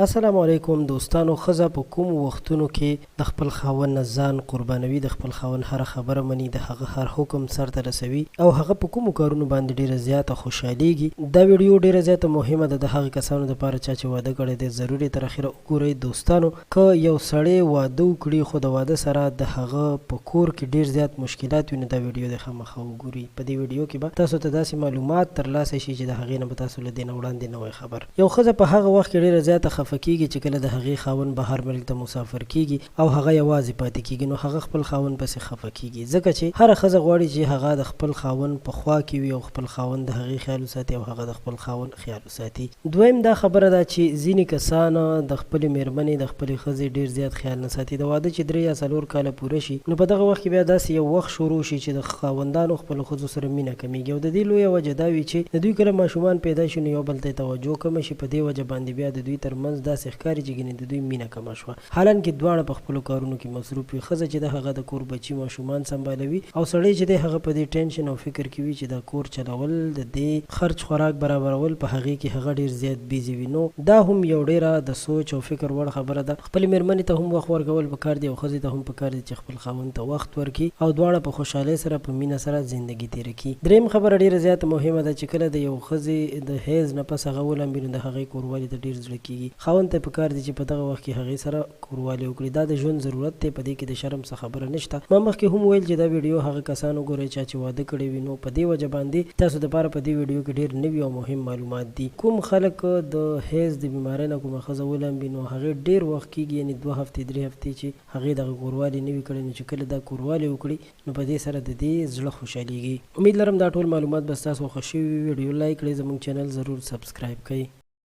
السلام علیکم دوستانو. ښځه په کوم وختونو کې د خپل خاوند نه ځان قربانوي، د خپل خاوند هره خبره مني، د هغه هر حکم سرته رسوي او هغه په کومو کارونو باندې ډیره زیاته خوشحالیږي. دا ویډیو ډیره زیاته مهمه ده د هغه کسانو لپاره چا چې واده کړی دی. ضروري تر اخره وګورئ دوستانو. که یو سړی واده وکړي خو د واده سره د هغه په کور کې ډیر زیات مشکلات وي، نو دا ویډیو د خامخا وګورئ. په دې ویډیو کې به تاسو ته داسې معلومات ترلاسه شي چې د هغې نه به تاسو له دې نه وړاندې نه وئ خبر. یو ښځه په هغه وخت کې ډیره زیاته خفه کیږي چې کله د هغې خاوند بهر ملک ته مسافر کیږي او هغه یوازې پاتې کیږي، نو هغه خپل خاوند پسې خفه کیږي، ځکه چې هره ښځه غواړي چې هغه د خپل خاوند په خوا کې وي او خپل خاوند د هغې خیال وساتي او هغه د خپل خاوند خیال وساتي. دویم دا خبره ده چې ځینې کسان د خپلې میرمنې د خپلې ښځې ډیر زیات خیال نه ساتي. د واده چې 3 یا 4 کاله پوره شي، نو په دغه وخت کې بیا داسې یو وخت شروع شي چې د خاوندانو خپلو ښځو سره مینه کمیږي او د دې لویه وجه دا وي چې د دوی کله ماشومان پیدا شي نو یو بل ته توجه کمه شي. په دې وجه باندې بیا د دوی ترمنځ داسې ښکاري چې ګینې د دوی مینه کمه شوه، حالانکې دواړه په خپلو کارونو کې مصروف وي. ښځه چې د هغه د کور بچي ماشومان سنبالوي او سړی چې دی هغه په دې ټینشن او فکر کې وي چې دا کور چلول، د دې خرچ خوراک برابرول، په هغې کې هغه ډیر زیات بیزي وي. نو دا هم یو ډیره د سوچ او فکر وړ خبره ده. خپلې میرمنې ته هم وخت ورکول پکار دی او ښځې ته هم پکار دی چې خپل خاوند ته وخت ورکړي او دواړه په خوشحالۍ سره په مینه سره زندګي تېره کړي. دریم خبره ډیره زیاته مهمه ده چې کله د یو ښځې د حیض نه پس هغه ولمبي نو د هغې کوروالي ته ډیر زړه کیږي. خاوند ته پکار دی چې په دغه وخت کې هغې سره کوروالي وکړي. دا د ژوند ضرورت دی، په دې کې د شرم څه خبره نشته. ما مخکې هم ویل چې دا ویډیو هغه کسان وګورئ چا چې واده کړی وي، نو په دې وجه باندې تاسو دپاره په دې ویډیو کې ډېر نوي او مهم معلومات دي. کوم خلک د حیض د بیمارۍ نه کومه ښځه ولمبي نو هغې ډېر وخت کېږي، یعنې 2 هفتې 3 هفتې چې هغې دغه کوروالي نه وي کړی، نو چې کله دا کوروالي وکړي نو په دې سره د دې زړه خوشحالېږي. امید لرم دا ټول معلومات به ستاسو خوښ شوي وي. ویډیو لایک کړئ، زموږ چینل ضرور سبسکرایب کړئ.